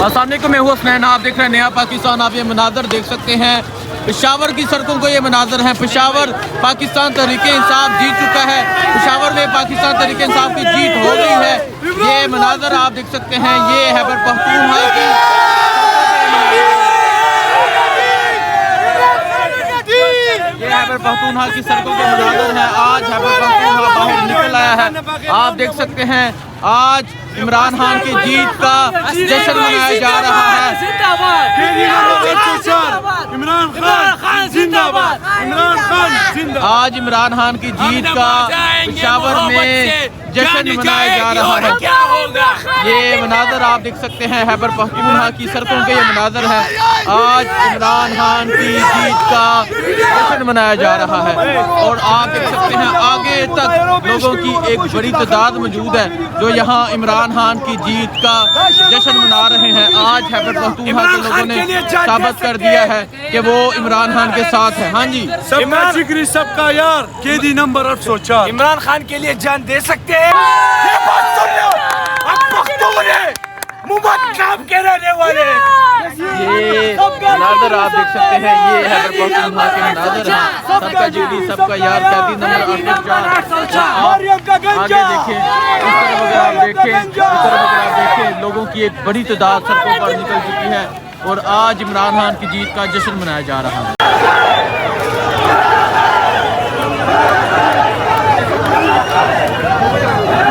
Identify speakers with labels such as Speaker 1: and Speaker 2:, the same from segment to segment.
Speaker 1: सामने को मैं हूँ हसनैन, आप देख रहे हैं नया पाकिस्तान। आप ये मनाजर देख सकते हैं, पेशावर की सड़कों को ये मनाजर है। पेशावर पाकिस्तान तहरीक इंसाफ जीत चुका है, पेशावर में पाकिस्तान तहरीक इंसाफ की जीत हो गई है। ये मनाजर आप देख सकते हैं, ये खैबर पख्तूनख्वा की खैबर पख्तूनख्वा की सड़कों के मनाजर है। आज खैबर पख्तूनख्वा बाहर निकल आया है। आप देख सकते हैं आज इमरान खान की जीत का जश्न मनाया जा रहा है।
Speaker 2: इमरान खान जिंदाबाद, इमरान खान जिंदाबाद।
Speaker 1: आज इमरान खान की जीत का पेशावर में जश्न मनाया जा रहा है।
Speaker 2: क्या होगा?
Speaker 1: ये मनाजर आप देख सकते हैं, खैबर पख्तूनख्वा की सड़कों के ये मनाजर है। आज इमरान खान की जीत का जश्न मनाया जा रहा है और आप देख सकते हैं आगे तक लोगों की एक बड़ी तादाद मौजूद है जो यहाँ इमरान खान की जीत का जश्न मना रहे हैं। आज खैबर पख्तूनख्वा के लोगों ने साबित कर दिया है कि वो इमरान खान के साथ है। हाँ जी,
Speaker 2: सबका जिगरी सबका यार, केदी नंबर 804।
Speaker 3: इमरान खान के लिए जान दे सकते हैं। ये बात सुन लो, हम पख्तून हैं, मुमक्कम के रहने वाले हैं।
Speaker 1: ये मनाजर आप देख सकते हैं, ये खैबर पख्तूनख्वा के मनाजर हैं। सबका जिगरी सबका यार, कैदी नंबर 804। आगे देखें, इस तरफ अगर आप देखें, इस तरफ अगर आप देखें, लोगों की एक बड़ी तादाद सड़कों पर निकल चुकी है और आज इमरान खान की जीत का जश्न मनाया जा रहा है।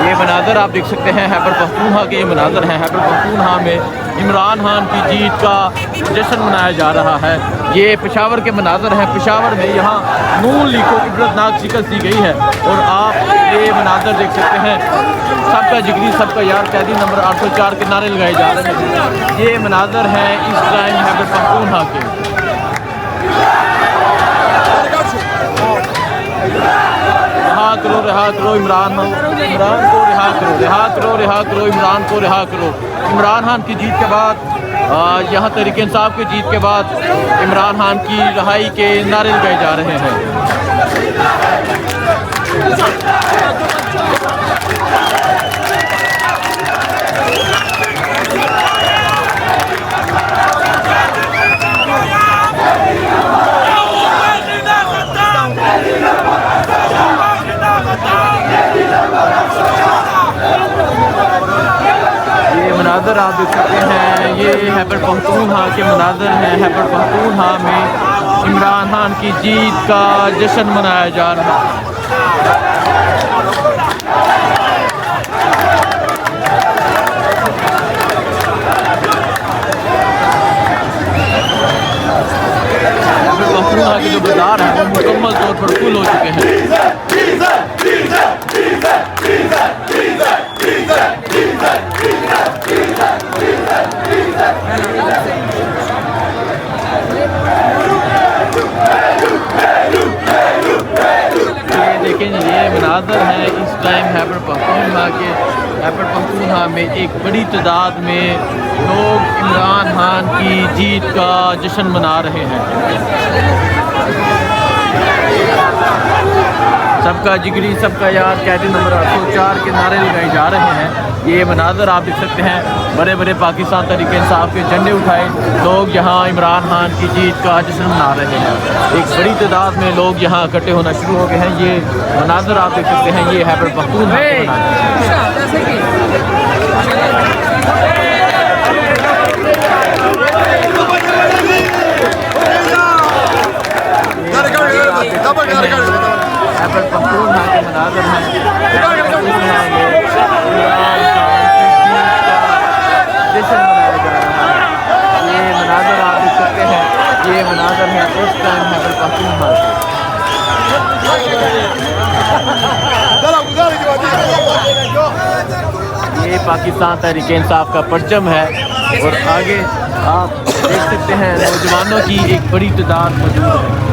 Speaker 1: ये मनाजर आप देख सकते हैं, खैबर पख्तूनख्वा के ये मनाजर हैं। खैबर पख्तूनख्वा में इमरान खान की जीत का जश्न मनाया जा रहा है। ये पेशावर के मनाजर हैं। पेशावर में यहाँ नून लीग को इबरतनाक शिकस्त दी गई है और आप ये मनाजर देख सकते हैं, सबका जिगरी सबका यार, कैदी नंबर 804 के नारे लगाए जा रहे हैं। ये मनाजर हैं इस टाइम खैबर पख्तूनख्वा के। रिहा करो इमरान को, रिहा करो, रिहा करो, रिहा करो इमरान को, रिहा करो। इमरान खान की जीत के बाद यहाँ तहरीक इंसाफ की जीत के बाद इमरान खान की रिहाई के नारे लगाए जा रहे हैं। मनाजर आप देख सकते हैं, ये खैबर पख्तूनख्वा के मनाजर हैं। खैबर पख्तूनख्वा में इमरान खान की जीत का जश्न मनाया जा रहा है। खैबर पख्तूनख्वा के जो बाजार हैं वो मुकम्मल तौर पर फुल हो चुके हैं। देखें, ये मनाजर है इस टाइम खैबर पख्तूनख्वा के। खैबर पख्तूनख्वा में एक बड़ी तादाद में लोग इमरान खान की जीत का जश्न मना रहे हैं। सबका जिगरी सबका यार, कैदी नंबर 804 के नारे लगाए जा रहे हैं। ये मनाजर आप देख सकते हैं, बड़े बड़े पाकिस्तान तहरीक इंसाफ के झंडे उठाए लोग यहाँ इमरान खान की जीत का जश्न मना रहे हैं। एक बड़ी तादाद में लोग यहाँ इकट्ठे होना शुरू हो गए हैं। ये मनाजर आप देख सकते हैं, ये खैबर पख्तूनख्वा के खैबर पख्तूनख्वा के मनाजर हैं। जश्न मनाया जा रहा है। ये मनाजर आप देख सकते हैं, ये मनाजर है उस टाइम खैबर पख्तूनख्वा के। ये पाकिस्तान तहरीक इंसाफ का परचम है और आगे आप देख सकते हैं नौजवानों की एक बड़ी तादाद मौजूद है।